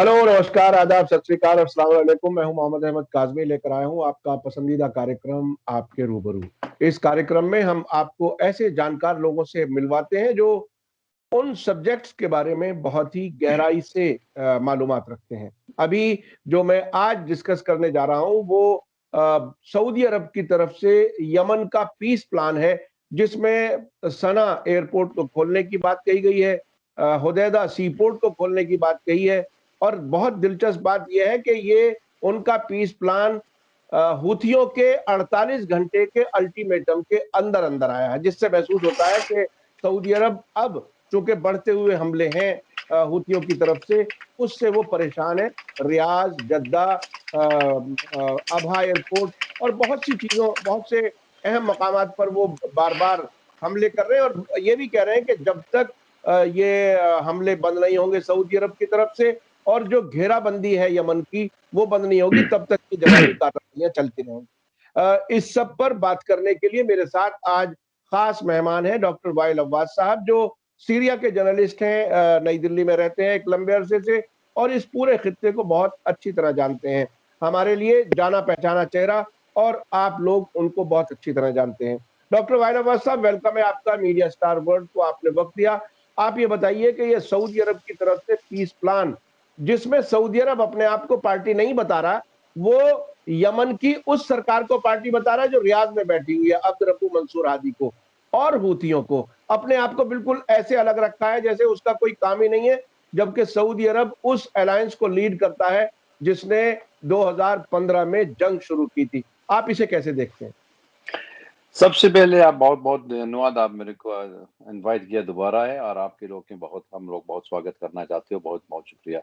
Hello, नमस्कार, आदाब, सत श्री अकाल और अस्सलाम वालेकुम। मैं हूं मोहम्मद अहमद काज़मी, लेकर आया हूं आपका पसंदीदा कार्यक्रम आपके रूबरू। इस कार्यक्रम में हम आपको ऐसे जानकार लोगों से मिलवाते हैं जो उन सब्जेक्ट्स के बारे में बहुत ही गहराई से मालूमात रखते हैं। अभी जो मैं आज डिस्कस करने जा रहा हूं वो सऊदी अरब की तरफ से यमन का पीस प्लान है, जिसमें सना एयरपोर्ट को खोलने की बात कही गई है, होदैदा सी पोर्ट को खोलने की बात कही है। और बहुत दिलचस्प बात यह है कि ये उनका पीस प्लान हुथियों के 48 घंटे के अल्टीमेटम के अंदर अंदर आया है, जिससे महसूस होता है कि सऊदी अरब अब चूंकि बढ़ते हुए हमले हैं हुथियों की तरफ से, उससे वो परेशान है। रियाज, जद्दा, अबहा एयरपोर्ट और बहुत सी चीजों, बहुत से अहम मकामात पर वो बार बार हमले कर रहे हैं, और ये भी कह रहे हैं कि जब तक ये हमले बंद नहीं होंगे सऊदी अरब की तरफ से, और जो घेराबंदी है यमन की वो बंद नहीं होगी, तब तक की जवाबी कार्रवाइयां चलती रहेंगी। इस सब पर बात करने के लिए मेरे साथ आज खास मेहमान हैं डॉक्टर वाइल अब्बास साहब, जो सीरिया के जर्नलिस्ट हैं, नई दिल्ली में रहते हैं एक लंबे अरसे से, और इस पूरे खित्ते को बहुत अच्छी तरह जानते हैं। हमारे लिए जाना पहचाना चेहरा, और आप लोग उनको बहुत अच्छी तरह जानते हैं। डॉक्टर वाइल अब्बास साहब, वेलकम है आपका मीडिया स्टार वर्ल्ड को, आपने वक्त दिया। आप ये बताइए कि ये सऊदी अरब की तरफ से पीस प्लान, जिसमें सऊदी अरब अपने आप को पार्टी नहीं बता रहा, वो यमन की उस सरकार को पार्टी बता रहा है जो रियाद में बैठी हुई है, अब्द रब्बू मंसूर हादी को, और हूथियों को अपने आप को बिल्कुल ऐसे अलग रखा है जैसे उसका कोई काम ही नहीं है, जबकि सऊदी अरब उस अलायंस को लीड करता है जिसने 2015 में जंग शुरू की थी। आप इसे कैसे देखते हैं? सबसे पहले आप बहुत बहुत धन्यवाद। आप मेरे को इनवाइट किया दोबारा है, और आपके लोग के बहुत हम लोग बहुत स्वागत करना चाहते हो। बहुत बहुत शुक्रिया।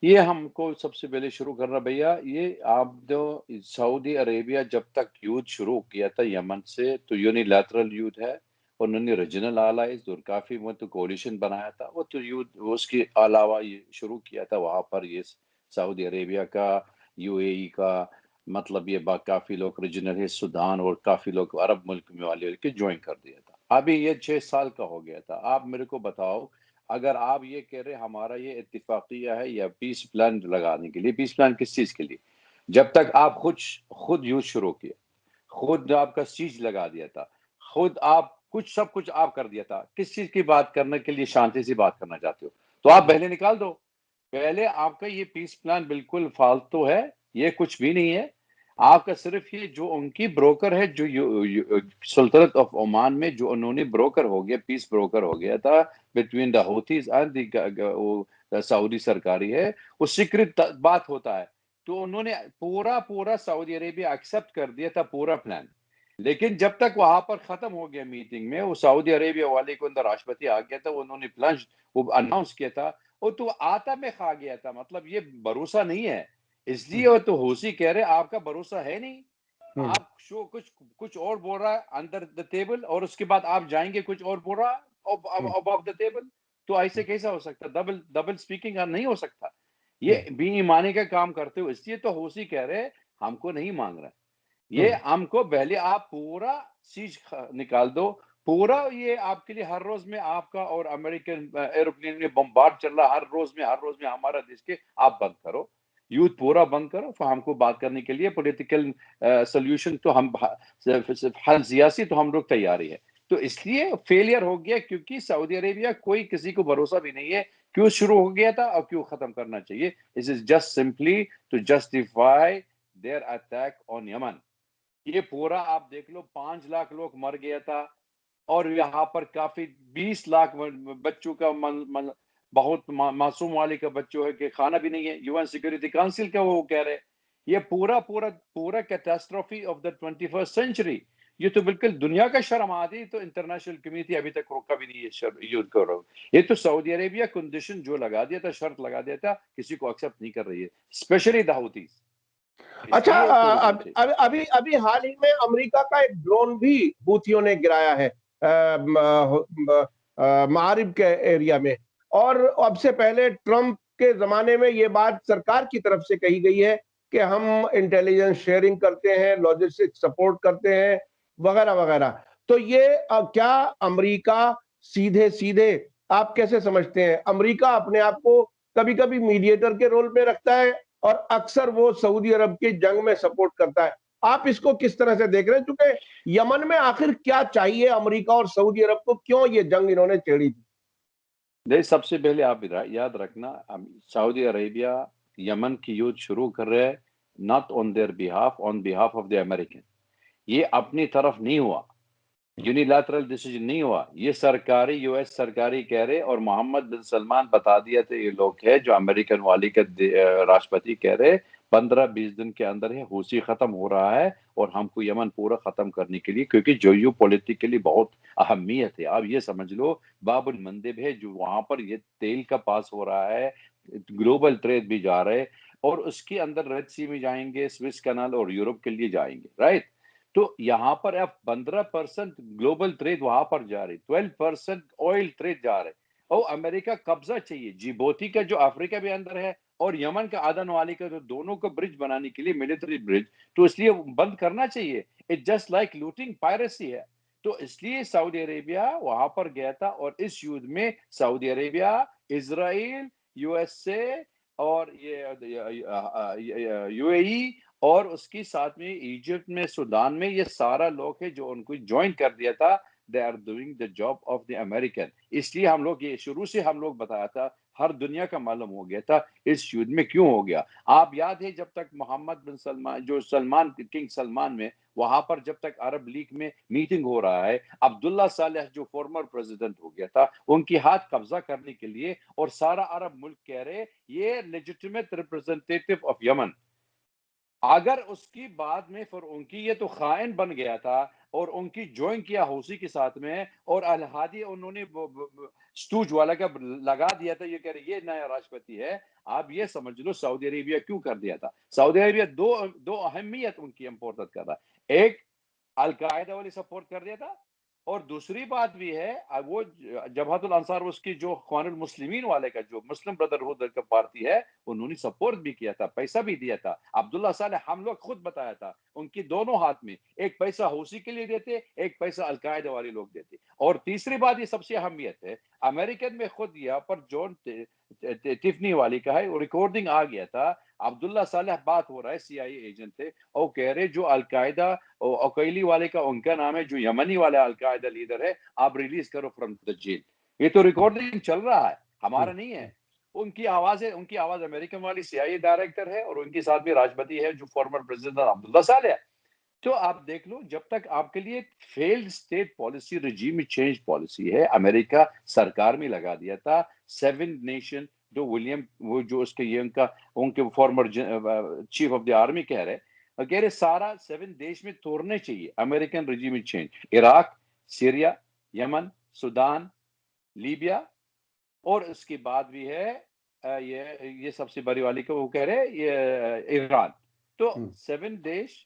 ये हमको सबसे पहले शुरू करना भैया, ये आप जो सऊदी अरेबिया जब तक युद्ध शुरू किया था यमन से, तो यूनिलैटरल युद्ध है। उन्होंने रीजनल अलाइज और काफी मतलब कोalition बनाया था। वो तो युद्ध उसके अलावा ये शुरू किया था वहां पर, ये सऊदी अरेबिया का, यूएई का, मतलब ये काफी लोग रीजनल है, सूडान और काफी लोग अरब मुल्क में वाले के ज्वाइन कर दिया था। अभी ये 6 साल का हो गया था। आप मेरे को बताओ, अगर आप ये कह रहे हमारा ये इत्तिफाकिया है या पीस प्लान लगाने के लिए, पीस प्लान किस चीज के लिए? जब तक आप खुद यूज शुरू किया, खुद आपका सीज लगा दिया था, खुद आप कुछ सब कुछ आप कर दिया था, किस चीज की बात करने के लिए शांति से बात करना चाहते हो? तो आप पहले निकाल दो। पहले आपका ये पीस प्लान बिल्कुल फालतू है, ये कुछ भी नहीं है। आपका सिर्फ ये जो उनकी ब्रोकर है, जो सुल्तनत ऑफ ओमान में जो उन्होंने ब्रोकर हो गया, पीस ब्रोकर हो गया था between the Houthis and Saudi सरकारी है, वो सीक्रेट बात होता है। तो उन्होंने पूरा पूरा सऊदी अरेबिया एक्सेप्ट कर दिया था पूरा प्लान। लेकिन जब तक वहां पर खत्म हो गया मीटिंग में, वो सऊदी अरेबिया वाले को अंदर राष्ट्रपति आ गया था, उन्होंने प्लान वो अनाउंस किया था, वो तो आता में खा गया था। मतलब ये भरोसा नहीं है, इसलिए वो तो होशी कह रहे आपका भरोसा है नहीं। हम्म। आप शो कुछ कुछ और बोल रहा है अंडर द टेबल, और उसके बाद आप जाएंगे कुछ और बोल रहा है अबव द टेबल। तो ऐसे कैसा हो सकता? डबल डबल स्पीकिंग नहीं हो सकता। ये बेईमानी का काम करते हो, इसलिए तो होशी कह रहे हमको नहीं मांग रहा। ये हमको पहले आप पूरा चीज निकाल दो। पूरा ये आपके लिए हर रोज में आपका और अमेरिकन एरोप्लेन में बम्बार्ड चल रहा, हर रोज में हमारा देश के, आप बंद करो, यूथ पूरा बंद करो। फिर हमको बात करने के लिए पॉलिटिकल सोल्यूशन, तो हम हल सियासी, तो हम लोग तैयारी है। तो इसलिए फेलियर हो गया, क्योंकि सऊदी अरेबिया कोई किसी को भरोसा भी नहीं है क्यों शुरू हो गया था और क्यों खत्म करना चाहिए। Is is just simply to justify their attack on Yemen. ये पूरा आप देख लो, 5 लाख लोग मर गया था, और यहाँ पर काफी 20 लाख बच्चों का बहुत मासूम वाले का बच्चों है कि खाना भी नहीं है। यूएन सिक्योरिटी काउंसिल का वो कह रहे, ये पूरा पूरा पूरा catastrophe of the 21st century. ये तो बिल्कुल दुनिया का शर्म आदि, तो इंटरनेशनल कम्युनिटी अभी तक रोका भी नहीं है युद्ध करो। ये तो सऊदी अरेबिया कंडीशन जो लगा दिया था, शर्त लगा दिया था, किसी को एक्सेप्ट नहीं कर रही है, स्पेशली द हूथीज। अच्छा, इसलिए तोड़ देना चाहिए। अभी अभी हाल ही में अमेरिका का एक ड्रोन भी हूथियों ने गिराया है मारिब के एरिया में। और अब से पहले ट्रंप के जमाने में ये बात सरकार की तरफ से कही गई है कि हम इंटेलिजेंस शेयरिंग करते हैं, लॉजिस्टिक सपोर्ट करते हैं, वगैरह वगैरह। तो ये क्या अमेरिका सीधे सीधे, आप कैसे समझते हैं, अमेरिका अपने आप को कभी कभी मीडिएटर के रोल में रखता है और अक्सर वो सऊदी अरब की जंग में सपोर्ट करता है। आप इसको किस तरह से देख रहे हैं, क्योंकि यमन में आखिर क्या चाहिए अमेरिका और सऊदी अरब को, क्यों ये जंग इन्होंने छेड़ी थी? देखिए, सबसे पहले आप याद रखना, सऊदी अरेबिया यमन की युद्ध शुरू कर रहे हैं, not on their behalf, on behalf of the American. ये अपनी तरफ नहीं हुआ, यूनिलैटरल डिसीजन नहीं हुआ, ये सरकारी यूएस सरकारी कह रहे, और मोहम्मद बिन सलमान बता दिया था ये लोग है जो अमेरिकन वाली के राष्ट्रपति कह रहे 15-20 दिन के अंदर है हूसी खत्म हो रहा है और हमको यमन पूरा खत्म करने के लिए, क्योंकि जो पॉलिटिकली बहुत अहमियत है। आप ये समझ लो, बाबुल मंदिब है जो वहां पर ये तेल का पास हो रहा है, ग्लोबल ट्रेड भी जा रहे, और उसके अंदर रेड सी में जाएंगे, स्विस कैनाल और यूरोप के लिए जाएंगे, राइट। तो यहाँ पर अब 15% ग्लोबल ट्रेड वहां पर जा रही, 12% ऑयल ट्रेड जा रहे, और अमेरिका कब्जा चाहिए जिबोती का जो अफ्रीका भी अंदर है, और यमन का आदन वाली का, जो दोनों को ब्रिज बनाने के लिए मिलिट्री ब्रिज, तो इसलिए बंद करना चाहिए। It just like looting piracy है। तो इसलिए सऊदी अरेबिया वहां पर गया था, और इस युद्ध में सऊदी अरेबिया, इजराइल, यूएसए और ये यूएई, और उसके साथ में इजिप्ट में, सूडान में, ये सारा लोग है जो उनको ज्वाइन कर दिया था। They are doing the job of the American. इसलिए हम लोग ये शुरू से हम लोग बताया था, हर दुनिया का मालूम हो गया था इस युद्ध में क्यों हो गया। आप याद है जब तक मोहम्मद बिन सलमान, जो सलमान किंग सलमान में, वहां पर जब तक अरब लीग में मीटिंग हो रहा है, अब्दुल्ला सालेह जो फॉर्मर प्रेसिडेंट हो गया था, उनकी हाथ कब्जा करने के लिए, और सारा अरब मुल्क कह रहे ये लेजिटिमेट रिप्रेजेंटेटिव ऑफ यमन। अगर उसकी बाद में फिर उनकी, ये तो खाइन बन गया था, और उनकी ज्वाइन किया हौसी के साथ में, और अलहादी उन्होंने स्टूज वाला का लगा दिया था, ये कह रहे ये नया राष्ट्रपति है। आप ये समझ लो सऊदी अरेबिया क्यों कर दिया था। सऊदी अरेबिया दो दो अहमियत उनकी इम्पोर्टेंट कर रहा है, एक अलकायदा वाली सपोर्ट कर दिया था, और दूसरी बात भी है, वो जबहतुल अंसार, उसकी जो ख्वानुल मुस्लिमीन वाले का जो मुस्लिम ब्रदरहुड का पार्टी है, उन्होंने सपोर्ट भी किया था, पैसा भी दिया था। अब्दुल्ला सालेह हम लोग खुद बताया था, उनकी दोनों हाथ में एक पैसा हौसी के लिए देते, एक पैसा अलकायदा वाले लोग देते। और तीसरी बात, ये सबसे अहमियत है, अमेरिकन में खुद यहाँ पर जॉन टिफनी वाली का है, रिकॉर्डिंग आ गया था, अब्दुल्ला सालेह बात हो रहा है, सीआईए एजेंट थे, और कह रहे जो अलकायदा ओकैली वाले का उनका नाम है, जो यमनी वाला अलकायदा लीडर है, आप रिलीज करो फ्रॉम द जेल। ये तो रिकॉर्डिंग चल रहा है, हमारा नहीं है। उनकी आवाज है, उनकी आवाज अमेरिकन वाली सीआईए डायरेक्टर है, और उनके साथ में राष्ट्रपति है जो फॉर्मर प्रेसिडेंट अब्दुल्ला सालेह। तो आप देख लो, जब तक आपके लिए failed state policy, regime change policy है, अमेरिका सरकार में लगा दिया था 7 नेशन, जो विलियम, वो जो उसके ये उनके former chief of the army कह रहे सारा 7 देश में तोड़ने चाहिए American regime change. Iraq, Syria, Yemen, Sudan, Libya, और उसके बाद भी है ये सबसे बड़ी वाली को वो कह रहे ये ईरान। तो 7 देश,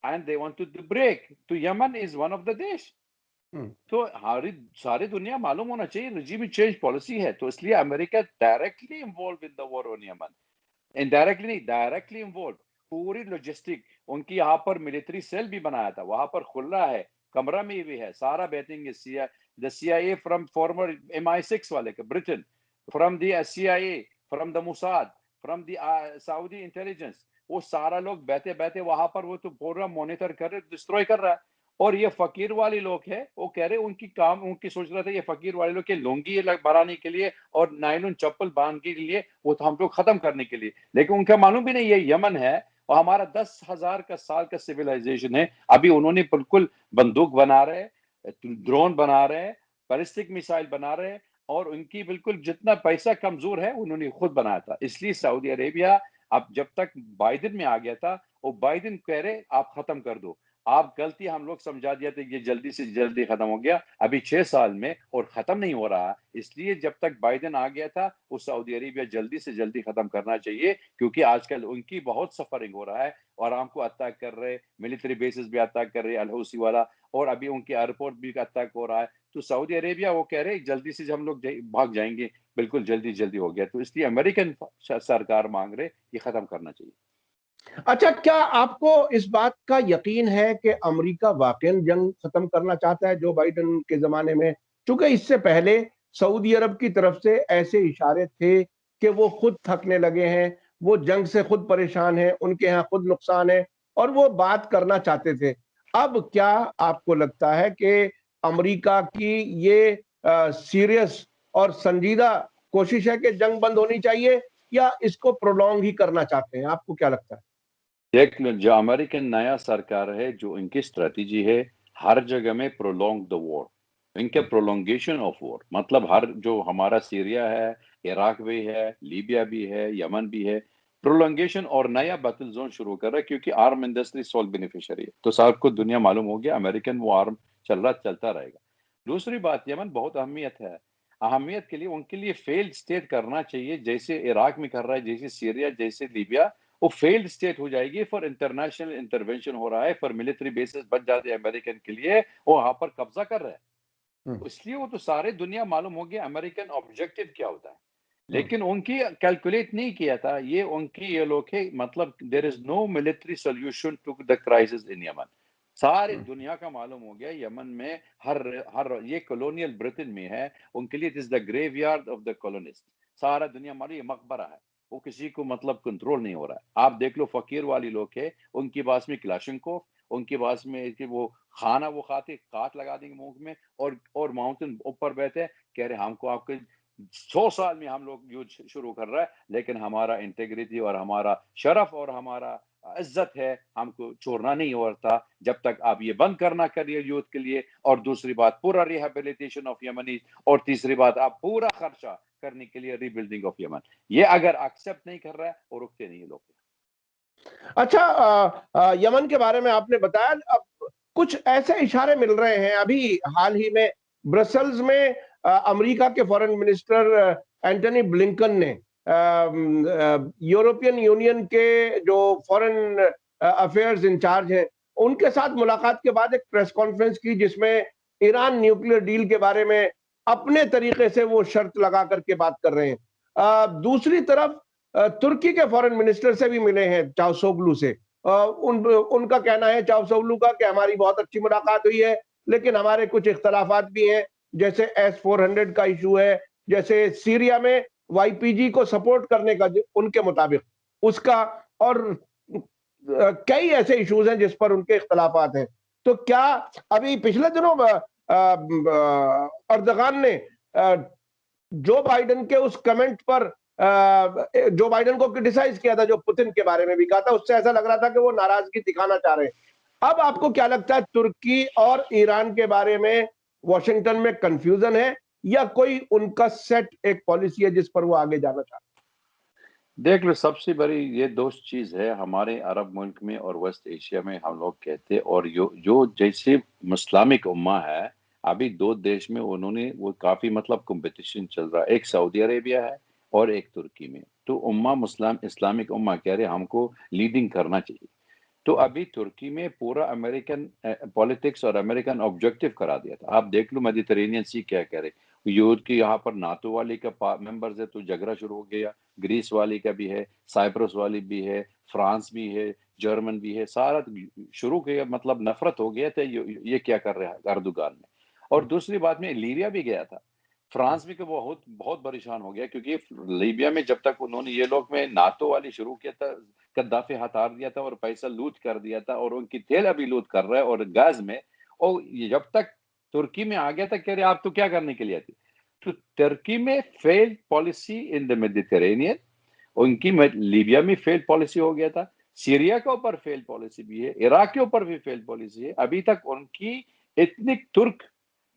and they wanted to break, तो Yemen is one of the देश। तो हमारी सारी दुनिया मालूम होना चाहिए रिजीम चेंज पॉलिसी है, तो इसलिए America directly involve in the war on Yemen, indirectly नहीं, डायरेक्टली इन्वॉल्व। पूरी लॉजिस्टिक, उनकी यहाँ पर मिलिट्री सेल भी बनाया था, वहां पर खुल रहा है, कमरा में भी है, सारा batting the CIA from farmer MI6 वाले का Britain, from the CIA, from the Mossad, from the Saudi intelligence, वो सारा लोग बैठे बैठे वहां पर वो तो पूरा मॉनिटर कर रहे, डिस्ट्रॉय कर रहा है। और ये फकीर वाले लोग हैं, वो कह रहे उनकी काम, उनकी सोच रहा था ये फकीर वाले लोग के लुंगी बनाने के लिए और नायलॉन चप्पल बांध के लिए, वो तो हम लोग खत्म करने के लिए, लेकिन उनका मालूम भी नहीं ये यमन है और हमारा 10,000 का साल का सिविलाइजेशन है। अभी उन्होंने बिल्कुल बंदूक बना रहे, ड्रोन बना रहे, बैलिस्टिक मिसाइल बना रहे, और उनकी बिल्कुल जितना पैसा कमजोर है उन्होंने खुद बनाया था। इसलिए सऊदी अरेबिया अब जब तक बाइडेन में आ गया था, वो बाइडेन कह रहे आप खत्म कर दो, आप गलती हम लोग समझा दिया था, ये जल्दी से जल्दी खत्म हो गया, अभी 6 साल में और खत्म नहीं हो रहा। इसलिए जब तक बाइडेन आ गया था, वो सऊदी अरेबिया जल्दी से जल्दी खत्म करना चाहिए, क्योंकि आजकल उनकी बहुत सफरिंग हो रहा है, और हमको अटैक कर रहे, मिलिट्री बेसिस भी अटैक कर रहे अल हौसी वाला, और अभी उनके एयरपोर्ट भी अटैक हो रहा है। तो सऊदी अरेबिया वो कह रहे जल्दी से हम लोग भाग जाएंगे, बिल्कुल जल्दी जल्दी हो गया। तो इसलिए अमेरिकन सरकार मांग रहे ये खत्म करना चाहिए। अच्छा, क्या आपको इस बात का यकीन है कि अमेरिका वाकई जंग खत्म करना चाहता है जो बाइडेन के जमाने में? चूंकि इससे पहले सऊदी अरब की तरफ से ऐसे इशारे थे कि वो खुद थकने लगे हैं, वो जंग से खुद परेशान हैं, उनके यहाँ खुद नुकसान है और वो बात करना चाहते थे। अब क्या आपको लगता है कि अमेरिका की ये सीरियस और संजीदा कोशिश है कि जंग बंद होनी चाहिए या इसको प्रोलॉन्ग ही करना चाहते हैं? आपको क्या लगता है? देख लो, जो अमेरिकन नया सरकार है, जो इनकी स्ट्रेटजी है, हर जगह में प्रोलॉन्ग द वॉर, इनके प्रोलॉन्गेशन ऑफ वॉर, मतलब हर जो हमारा सीरिया है, इराक भी है, लीबिया भी है, यमन भी है, प्रोलॉन्गेशन और नया बैटल जोन शुरू कर रहा है, क्योंकि आर्म इंडस्ट्री सोल बेनिफिशियरी है। तो सबको दुनिया मालूम हो गया, अमेरिकन वो आर्म चलता रहेगा। दूसरी बात, यमन बहुत अहमियत है। अहमियत के लिए उनके लिए फेल्ड स्टेट करना चाहिए, जैसे इराक में कर रहा है, जैसे सीरिया, जैसे लीबिया। वो फेल्ड स्टेट हो जाएगी, फॉर इंटरनेशनल इंटरवेंशन हो रहा है, फॉर मिलिट्री बेसिस बन जाते हैं अमेरिकन के लिए, वो वहां पर कब्जा कर रहे हैं। हुँ, तो इसलिए वो तो सारे दुनिया मालूम हो गया अमेरिकन ऑब्जेक्टिव क्या होता है। हुँ, लेकिन उनकी कैलकुलेट नहीं किया था, ये लोग है, मतलब there is no military solution to the crisis in Yemen. सारे हुँ, दुनिया का मालूम हो गया यमन में, हर हर ये कॉलोनियल ब्रिटेन में है, उनके लिए it is the graveyard of the colonist. सारा दुनिया मालूम ये मकबरा है, वो किसी को मतलब कंट्रोल नहीं हो रहा है। आप देख लो फकीर वाली लोग है, उनकी पास में क्लाशनकोव, उनके पास में कि वो खाना वो खाते काट लगा देंगे मुंह में, और माउंटेन ऊपर बैठे कह रहे हमको आपके 100 साल में हम लोग युद्ध शुरू कर रहा है, लेकिन हमारा इंटेग्रिटी और हमारा शरफ और हमारा इज्जत है, हमको छोड़ना नहीं होता जब तक आप ये बंद करना करिए युद्ध के लिए। और दूसरी बात, पूरा रिहेबिलिटेशन ऑफ यमनी। और तीसरी बात, आप पूरा खर्चा करने के लिए रीबिल्डिंग ऑफ यमन। ये अगर एक्सेप्ट नहीं कर रहा है, वो रुकते नहीं है लोग। अच्छा यमन के बारे में आपने बताया, अब कुछ ऐसे इशारे मिल रहे हैं अभी हाल ही में ब्रसल्स में अमेरिका के फॉरेन मिनिस्टर एंटनी ब्लिंकन ने यूरोपियन यूनियन के जो फॉरेन अफेयर्स इंचार्ज हैं उनके साथ मुलाकात के बाद एक प्रेस कॉन्फ्रेंस की जिसमें ईरान न्यूक्लियर डील के बारे में अपने तरीके से वो शर्त लगा करके बात कर रहे हैं। दूसरी तरफ तुर्की के फॉरेन मिनिस्टर से भी मिले हैं चावशोगलू से। उनका कहना है चावशोगलू का कि हमारी बहुत अच्छी मुलाकात हुई है, लेकिन हमारे कुछ इख्तलाफात भी हैं, जैसे S-400 का इशू है, जैसे सीरिया में YPG को सपोर्ट करने का उनके मुताबिक उसका, और कई ऐसे इश्यूज हैं जिस पर उनके इख्तलाफात हैं। तो क्या अभी पिछले दिनों अर्दगान ने जो बाइडेन के उस कमेंट पर जो बाइडेन को क्रिटिसाइज किया था, जो पुतिन के बारे में भी कहा था, उससे ऐसा लग रहा था कि वो नाराजगी दिखाना चाह रहे हैं। अब आपको क्या लगता है, तुर्की और ईरान के बारे में वॉशिंगटन में कंफ्यूजन है या कोई उनका सेट एक पॉलिसी है जिस पर वो आगे जाना चाहते देख लो, सबसे बड़ी ये दोस्त चीज है हमारे अरब मुल्क में और वेस्ट एशिया में, हम लोग कहते हैं। और जो जो जैसे इस्लामिक उम्मा है, अभी दो देश में उन्होंने वो काफी मतलब कंपटीशन चल रहा है, एक सऊदी अरेबिया है और एक तुर्की में। तो उम्मा मुस्लिम इस्लामिक उम्मा कह रहे हमको लीडिंग करना चाहिए। तो हैं? अभी तुर्की में पूरा अमेरिकन पॉलिटिक्स और अमेरिकन ऑब्जेक्टिव करा दिया था। आप देख लो मेडिटेरेनियन सी क्या कह रहे, यूरोप की यहाँ पर नाटो वाली का मेंबर्स है, तो झगड़ा शुरू हो गया। ग्रीस वाली का भी है, साइप्रस वाली भी है, फ्रांस भी है, जर्मन भी है, सारा शुरू किया, मतलब नफरत हो गया था ये क्या कर रहा है अर्दोगान में। और दूसरी बात में लीबिया भी गया था। फ्रांस भी को बहुत बहुत परेशान हो गया, क्योंकि लीबिया में जब तक उन्होंने ये लोग में नाटो वाली शुरू किया था, गद्दाफी हटार दिया था और पैसा लूट कर दिया था, और उनकी तेल अभी लूट कर रहा है और गैस में। और ये जब तक तुर्की में आ गया था, कह रहे आप तो क्या करने के लिए आते। तो तुर्की में failed policy in the Mediterranean, उनकी लीबिया में फेल्ड पॉलिसी हो गया था, सीरिया के ऊपर फेल्ड पॉलिसी भी है, इराक के ऊपर भी फेल्ड पॉलिसी है। अभी तक उनकी एथनिक तुर्क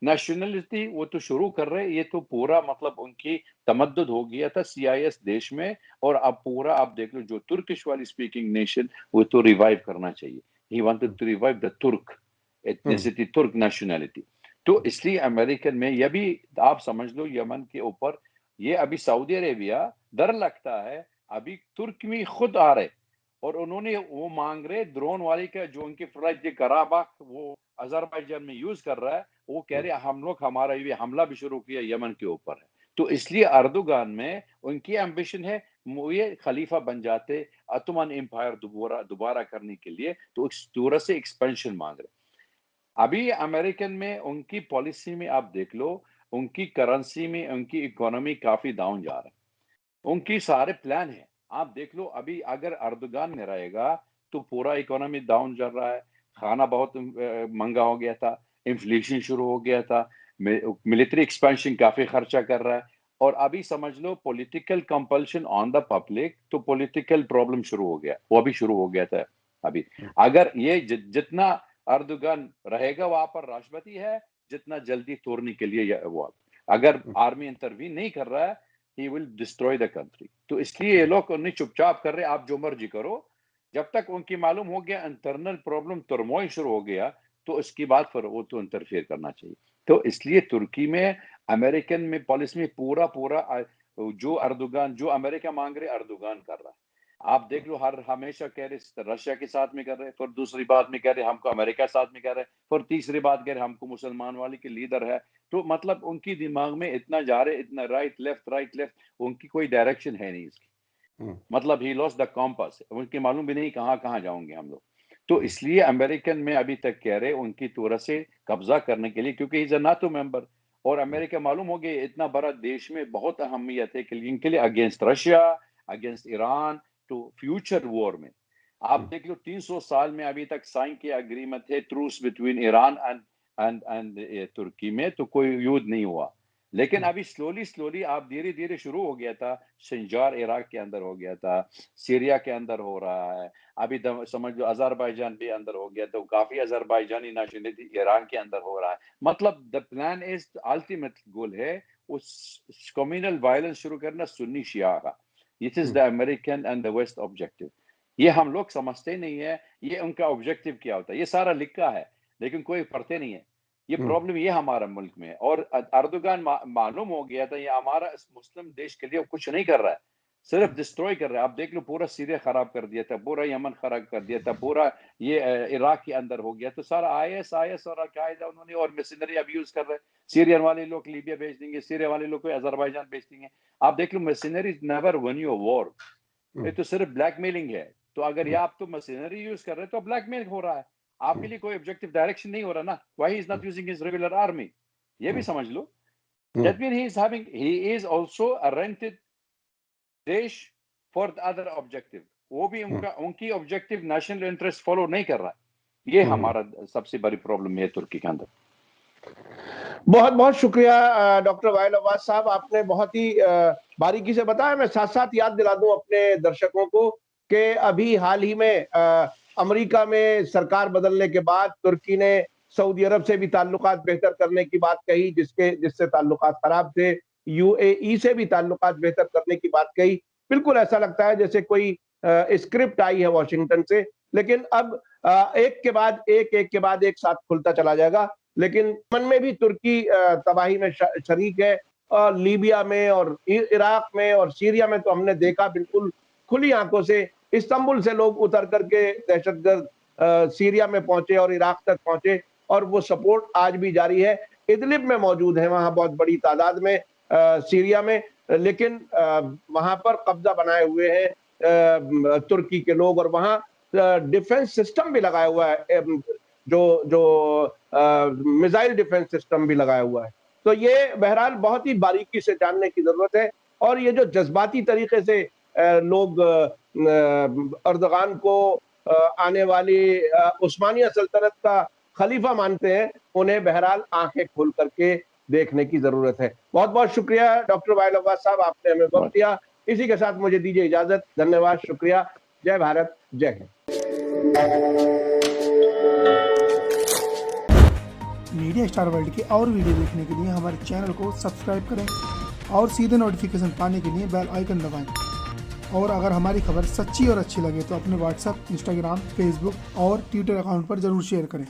नेशनलिटी वो तो शुरू कर रहे हैं, ये तो पूरा मतलब उनकी तमद्दुद हो गया था CIS देश में। और अब पूरा आप देख लो, जो तुर्किश वाली स्पीकिंग नेशन, वो तो रिवाइव करना चाहिए। He wanted to revive the Turk ethnicity, Turk nationality. तो इसलिए अमेरिकन में ये भी आप समझ लो, यमन के ऊपर ये अभी सऊदी अरेबिया डर लगता है, अभी तुर्क में खुद आ रहे और उन्होंने वो मांग रहे ड्रोन वाली का, जो उनके फ्लाइट के कराबाख वो अजरबैजान में यूज कर रहा है। वो कह रहे हम लोग हमारा ये हमला भी शुरू किया यमन के ऊपर है। तो इसलिए अर्दोगान में उनकी एम्बिशन है, वो ये खलीफा बन जाते ottoman एम्पायर दोबारा दोबारा करने के लिए, तो दूर से एक्सपेंशन मांग रहे। अभी अमेरिकन में उनकी पॉलिसी में आप देख लो, उनकी करेंसी में उनकी इकोनॉमी काफी डाउन जा रहा है। उनकी सारे प्लान है। आप देख लो अभी अगर अर्दोगान में रहेगा, तो पूरा इकोनॉमी डाउन चल रहा है, खाना बहुत महँगा हो गया था, इन्फ्लेशन शुरू हो गया था, मिलिट्री एक्सपेंशन काफ़ी खर्चा कर रहा है और अभी समझ लो political compulsion on the public तो पॉलिटिकल प्रॉब्लम शुरू हो गया, वो अभी शुरू हो गया था अभी। अगर ये जितना अर्दोगान रहेगा वहाँ पर राष्ट्रपति है, जितना जल्दी तोड़ने के लिए वो अगर आर्मी इंटरवीन नहीं कर रहा है, he will destroy the country. तो इसलिए ये लोग उन्हें चुपचाप कर रहे हैं, आप जो मर्जी करो। जब तक उनकी मालूम हो गया इंटरनल प्रॉब्लम टर्मोइल शुरू हो गया, तो इसके बाद फिर वो तो इंटरफेयर करना चाहिए। तो इसलिए तुर्की में अमेरिकन में पॉलिसी में पूरा जो अर्दोगान जो अमेरिका मांग रहे अर्दोगान कर रहा है। आप देख लो हर हमेशा कह रहे रशिया के साथ में कर रहे, फिर दूसरी बात में कह रहे हमको अमेरिका साथ में कर रहे, फिर तीसरी बात कह रहे हमको मुसलमान वाले के लीडर है। तो मतलब उनकी दिमाग में इतना जा रहे, इतना राइट लेफ्ट, उनकी कोई डायरेक्शन है नहीं इसकी। मतलब ही लॉस्ट द कॉम्पास, उनके मालूम भी नहीं कहाँ जाओगे हम लोग। तो इसलिए अमेरिकन में अभी तक कह रहे उनकी तरह से कब्जा करने के लिए, क्योंकि इज अ नाटो मेंबर और अमेरिका मालूम हो गया इतना बड़ा देश में बहुत अहमियत है कि इनके लिए अगेंस्ट रशिया, अगेंस्ट ईरान, तो फ्यूचर वॉर में आप देख लो 300 साल में अभी तक साइन किया एग्रीमेंट है ट्रूस बिटवीन ईरान एंड तुर्की में, तो कोई युद्ध नहीं हुआ। लेकिन अभी स्लोली आप धीरे-धीरे शुरू हो गया था, सिंजार इराक के अंदर हो गया था, सीरिया के अंदर हो रहा है, अभी समझ लो अज़रबैजान भी अंदर हो गया, तो काफ़ी अज़रबैजानी नेशनलिटी ईरान के अंदर हो रहा है। मतलब the plan is ultimate goal है, उस कम्युनल वायलेंस शुरू करना सुन्नी शिया का। This is the American and the West objective. ये हम लोग समझते नहीं है, ये उनका ऑब्जेक्टिव क्या होता है। ये सारा लिखा है, लेकिन कोई पढ़ते नहीं है। ये प्रॉब्लम ये हमारा मुल्क में है और अर्दोगान मालूम हो गया था ये हमारा मुस्लिम देश के लिए कुछ नहीं कर रहा है, सिर्फ डिस्ट्रॉय कर रहा है। आप देख लो पूरा सीरिया खराब कर दिया था, पूरा यमन खराब कर दिया था, पूरा ये इराक के अंदर हो गया। तो सारा आईएस और अल-कायदा उन्होंने और मशीनरी अब यूज कर रहे हैं। सीरियन वाले लोग लीबिया भेज देंगे, सीरिया वाले लोग को अजरबैजान भेज देंगे। आप देख लो machinery never won your war, ये तो सिर्फ ब्लैकमेलिंग है। तो अगर ये आप तो मशीनरी यूज कर रहे हैं तो ब्लैकमेल हो रहा है, आपके लिए कोई ऑब्जेक्टिव डायरेक्शन नहीं हो रहा ना। Why he is not using his regular army, ये भी समझ लो। That mean he is also a rented देश फॉर द अदर ऑब्जेक्टिव। वो भी उनकी ऑब्जेक्टिव नेशनल इंटरेस्ट फॉलो नहीं कर रहा है। ये हमारा सबसे बड़ी प्रॉब्लम है तुर्की के अंदर। बहुत बहुत शुक्रिया डॉक्टर वाइल अब्बास साहब, आपने बहुत ही बारीकी से बताया। मैं साथ साथ याद दिला दूं अपने दर्शकों को कि अभी हाल ही में अमेरिका में सरकार बदलने के बाद तुर्की ने सऊदी अरब से भी ताल्लुकात बेहतर करने की बात कही, जिससे ताल्लुकात खराब थे। यूएई से भी ताल्लुकात बेहतर करने की बात कही। बिल्कुल ऐसा लगता है जैसे कोई स्क्रिप्ट आई है वॉशिंगटन से, लेकिन अब एक के बाद एक साथ खुलता चला जाएगा। लेकिन यमन में भी तुर्की तबाही में शरीक है, और लीबिया में और इराक में और सीरिया में तो हमने देखा बिल्कुल खुली आंखों से। इस्तांबुल से लोग उतर करके दहशतगर्द सीरिया में पहुंचे और इराक तक पहुंचे, और वो सपोर्ट आज भी जारी है। इदलिब में मौजूद है वहां बहुत बड़ी तादाद में सीरिया में, लेकिन वहां पर कब्जा बनाए हुए हैं तुर्की के लोग, और वहां डिफेंस सिस्टम भी लगाया हुआ है, जो मिसाइल डिफेंस सिस्टम भी लगाया हुआ है। तो ये बहरहाल बहुत ही बारीकी से जानने की जरूरत है। और ये जो जज्बाती तरीके से लोग अर्दोगान को आने वाली उस्मानिया सल्तनत का खलीफा मानते हैं, उन्हें बहरहाल आंखें खोल करके देखने की जरूरत है। बहुत बहुत शुक्रिया डॉक्टर वाइल अब्बास साहब, आपने हमें वक्त दिया। इसी के साथ मुझे दीजिए इजाजत। धन्यवाद, शुक्रिया। जय भारत, जय हिंद। मीडिया स्टार वर्ल्ड के और वीडियो देखने के लिए हमारे चैनल को सब्सक्राइब करें और सीधे नोटिफिकेशन पाने के लिए बेल आइकन दबाएं। और अगर हमारी खबर सच्ची और अच्छी लगे तो अपने व्हाट्सएप, इंस्टाग्राम, फेसबुक और ट्विटर अकाउंट पर जरूर शेयर करें।